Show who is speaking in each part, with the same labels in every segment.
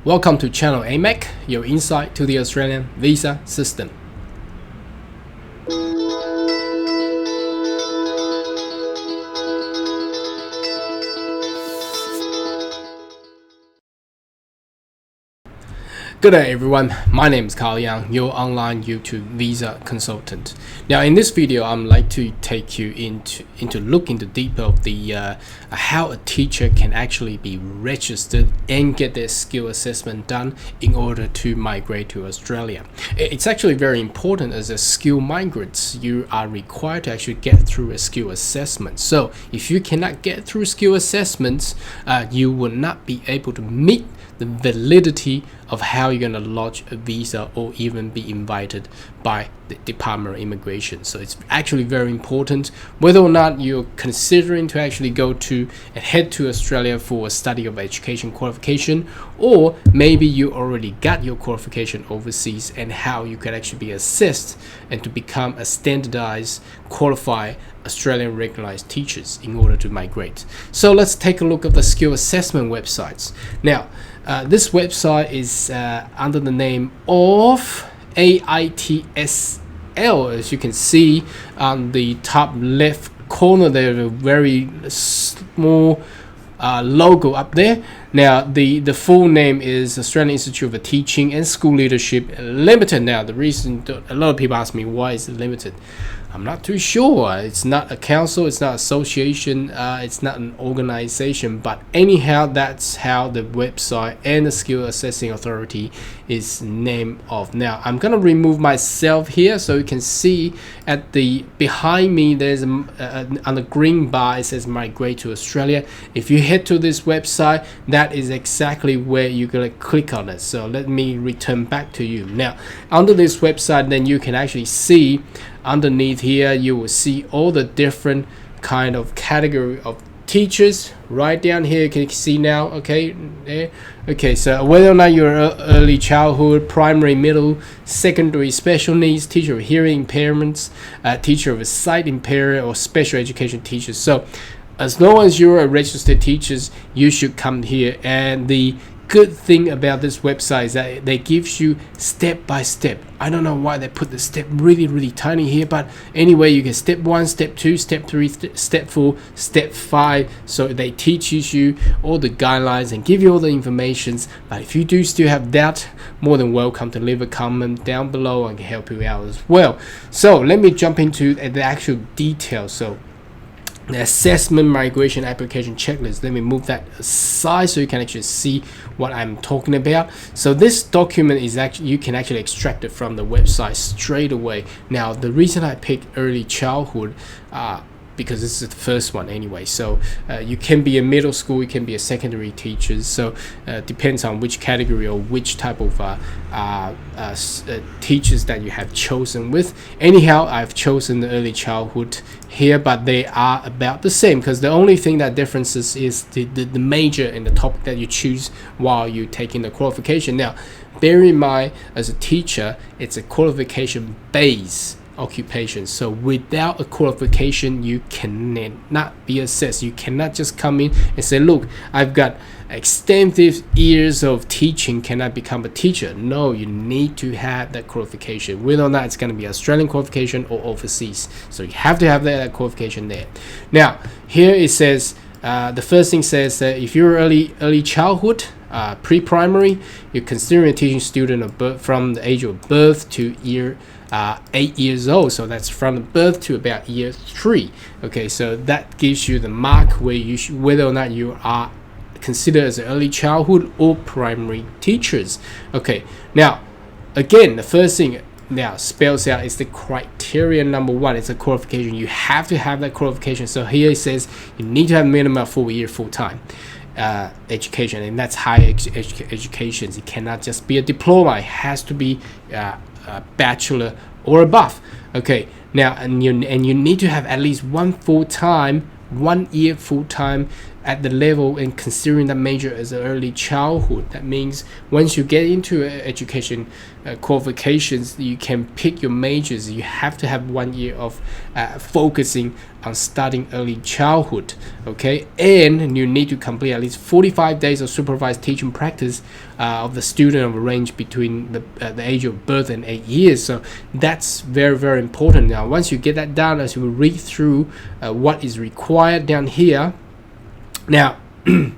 Speaker 1: Welcome to channel AMEC, your insight to the Australian visa system. Good day everyone, my name is Carl Yang, your online YouTube visa consultant. Now in this video, I'd like to take you into look into deeper of the how a teacher can actually be registered and get their skill assessment done in order to migrate to Australia. It's actually very important. As a skill migrants, you are required to actually get through a skill assessment. So if you cannot get through skill assessments, you will not be able to meet the validity of how you're going to lodge a visa or even be invited by the Department of Immigration. So it's actually very important whether or not you're considering to actually go to and head to Australia for a study of education qualification, or maybe you already got your qualification overseas and how you can actually be assessed and to become a standardized qualified Australian recognized teachers in order to migrate. So let's take a look at the skill assessment websites. Now this website is under the name of AITSL. As you can see on the top left corner, there's a very small logo up there. Now the full name is Australian Institute of Teaching and School Leadership Limited. Now the reason a lot of people ask me why is it limited, I'm not too sure. It's not a council, it's not an association, it's not an organization, but anyhow that's how the website and the skill assessing authority is named of. Now I'm gonna remove myself here so you can see at the behind me there's on the green bar it says migrate to Australia. If you head to this website, that is exactly where you're gonna click on it. So let me return back to you. Now under this website, then you can actually see underneath here, you will see all the different kind of category of teachers. Right down here you can see now, okay, there. Okay, so whether or not you're early childhood, primary, middle, secondary, special needs, teacher of hearing impairments, teacher of sight impairment, or special education teachers. So as long as you're a registered teachers, you should come here. And the good thing about this website is that they gives you step by step. I don't know why they put the step really tiny here, but anyway, you can step 1, step 2, step 3, step 4, step 5. So they teaches you all the guidelines and give you all the informations. But if you do still have doubt, more than welcome to leave a comment down below. I can help you out as well. So let me jump into the actual details. So the assessment migration application checklist, let me move that aside so you can actually see what I'm talking about. So this document is actually, you can actually extract it from the website straight away. Now the reason I picked early childhood, because this is the first one anyway, so you can be a middle school, you can be a secondary teacher, so depends on which category or which type of teachers that you have chosen with. Anyhow, I've chosen the early childhood here, but they are about the same, because the only thing that differences is the major and the topic that you choose while you're taking the qualification. Now bear in mind, as a teacher, it's a qualification-based occupation. So without a qualification, you cannot be assessed. You cannot just come in and say, look, I've got extensive years of teaching, can I become a teacher? No, you need to have that qualification, whether or not it's going to be Australian qualification or overseas. So you have to have that qualification there. Now here it says, the first thing says that if you're early childhood, pre-primary, you're considering a teaching student from the age of birth to year 8 years old. So that's from birth to about year 3. Okay, so that gives you the mark where you whether or not you are considered as early childhood or primary teachers. Okay, now again, the first thing now spells out is the criteria number 1. It's a qualification. You have to have that qualification. So here it says you need to have minimum 4 year full-time education, and that's higher education. It cannot just be a diploma, it has to be a bachelor or above. Okay, now and you need to have at least 1 year full-time at the level and considering that major as early childhood. That means once you get into education qualifications, you can pick your majors. You have to have 1 year of focusing on studying early childhood, okay? And you need to complete at least 45 days of supervised teaching practice of the student of a range between the age of birth and 8 years. So that's very, very important. Now, once you get that done, as you read through what is required down here, now I'm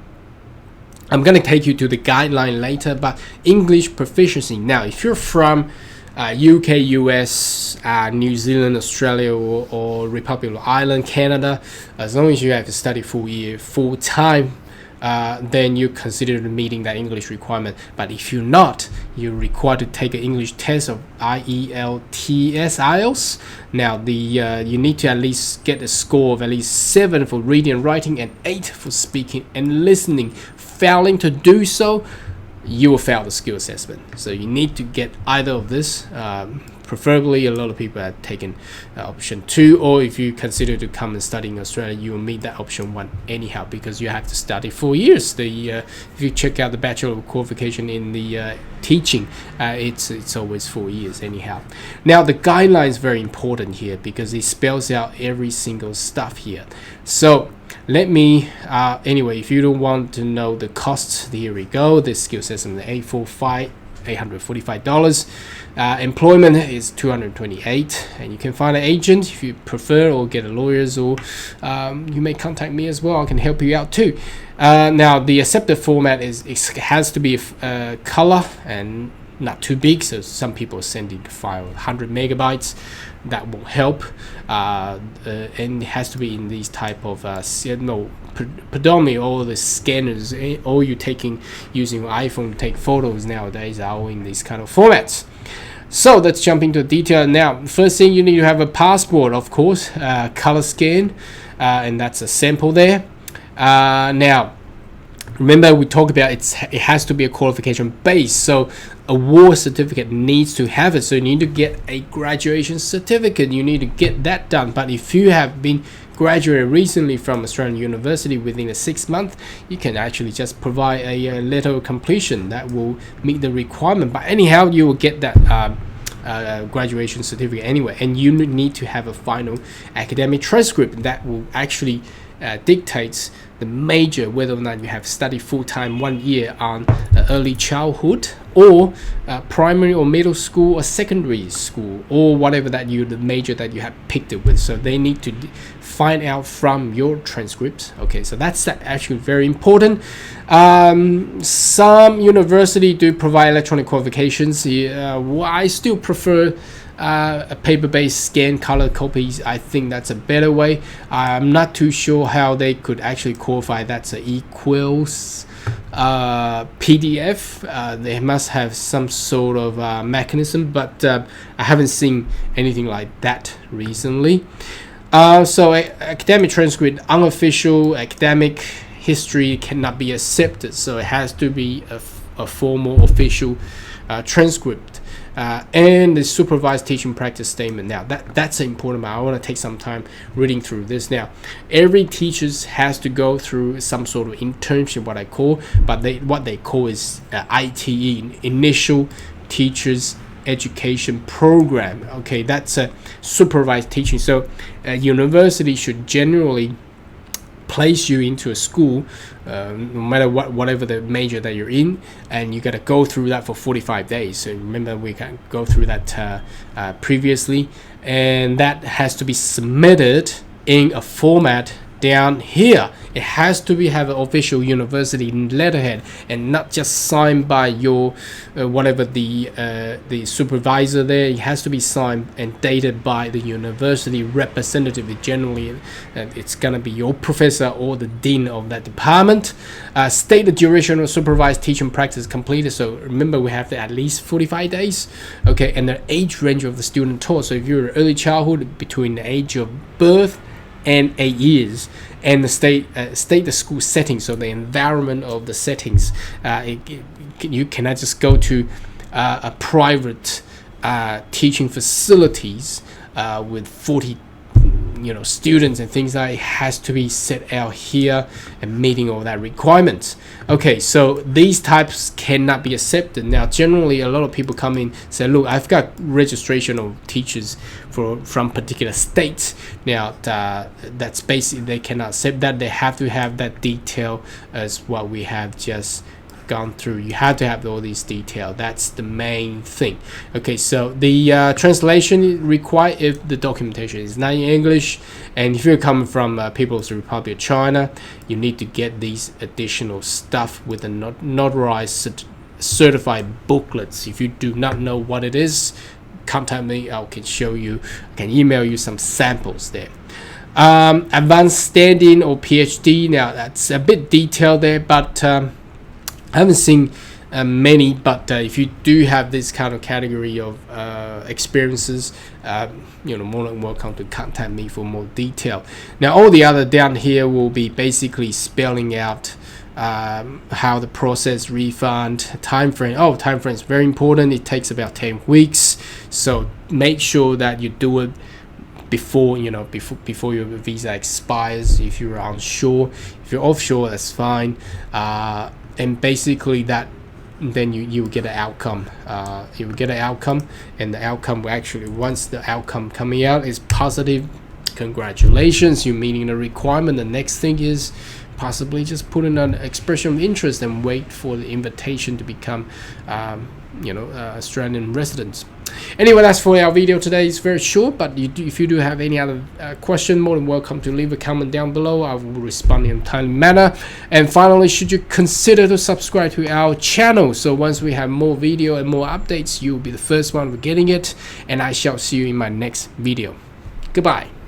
Speaker 1: going to take you to the guideline later, but English proficiency. Now, if you're from UK, US, New Zealand, Australia, or Republic of Ireland, Canada, as long as you have to study full year, full time, then you're considered meeting that English requirement. But if you're not, you're required to take an English test of IELTS. Now, you need to at least get a score of at least 7 for reading and writing and 8 for speaking and listening. Failing to do so, you will fail the skill assessment. So you need to get either of this. Preferably, a lot of people have taken option 2, or if you consider to come and study in Australia, you will meet that option 1 anyhow, because you have to study 4 years. If you check out the bachelor qualification in the teaching, it's always 4 years anyhow. Now, the guideline is very important here because it spells out every single stuff here. So let me anyway, if you don't want to know the costs, here we go. The skill assessment $845. Employment is $228, and you can find an agent if you prefer, or get a lawyers, or you may contact me as well. I can help you out too. Now, the accepted format is it has to be color and not too big, so some people send in the file 100 megabytes. That will help, and it has to be in these type of predominantly all the scanners, all you taking using your iPhone to take photos nowadays are all in these kind of formats. So let's jump into detail now. First thing, you need to have a passport, of course, color scan, and that's a sample there. Now, remember we talked about it has to be a qualification base, so award certificate needs to have it. So you need to get a graduation certificate. You need to get that done. But if you have been graduated recently from Australian University within a 6 month, you can actually just provide a letter of completion that will meet the requirement. But anyhow, you will get that graduation certificate anyway, and you need to have a final academic transcript that will actually dictates the major, whether or not you have studied full-time 1 year on early childhood, or primary or middle school or secondary school, or whatever that the major that you have picked it with. So they need to find out from your transcripts. Okay, so that's actually very important. Some university do provide electronic qualifications. I still prefer a paper-based scan color copies. I think that's a better way. I'm not too sure how they could actually qualify that's a equals PDF. They must have some sort of mechanism, but I haven't seen anything like that recently. So academic transcript, unofficial academic history cannot be accepted, so it has to be a formal official transcript. And the supervised teaching practice statement. Now that's important. I want to take some time reading through this. Now, every teacher has to go through some sort of internship, what they call is ITE, Initial Teachers Education Program. Okay, that's a supervised teaching. So a university should generally place you into a school, no matter whatever the major that you're in, and you got to go through that for 45 days. So remember, we can go through that previously, and that has to be submitted in a format down here. It has to have an official university letterhead, and not just signed by your whatever the supervisor there. It has to be signed and dated by the university representative. Generally, it's gonna be your professor or the dean of that department. State the duration of supervised teaching practice completed. So remember, we have at least 45 days. Okay, and the age range of the student taught. So if you're early childhood, between the age of birth and 8 years, and the state the school setting, so the environment of the settings. You cannot just go to a private teaching facilities with 40 students and things like, it has to be set out here and meeting all that requirements. Okay, so these types cannot be accepted. Now generally a lot of people come in say, look, I've got registration of teachers from particular states. Now that's basically, they cannot accept that. They have to have that detail as what we have just gone through. You have to have all these details. That's the main thing. Okay, so the translation required if the documentation is not in English, and if you're coming from People's Republic of China, you need to get these additional stuff with the notarized certified booklets. If you do not know what it is, contact me. I can show you, I can email you some samples there. Advanced standing or PhD, now that's a bit detailed there, but I haven't seen many, but if you do have this kind of category of experiences, more than welcome to contact me for more detail. Now all the other down here will be basically spelling out how the process, refund, time frame. Time frame is very important. It takes about 10 weeks, so make sure that you do it before your visa expires. If you're onshore, if you're offshore, that's fine. And basically that, then you get an outcome. You will get an outcome, and the outcome will actually, once the outcome coming out is positive, congratulations, you're meeting the requirement. The next thing is possibly just put in an expression of interest and wait for the invitation to become Australian residents. Anyway, that's for our video today. It's very short, but if you do have any other question, more than welcome to leave a comment down below. I will respond in a timely manner. And finally, should you consider to subscribe to our channel, so once we have more video and more updates, you'll be the first one getting it. And I shall see you in my next video. Goodbye.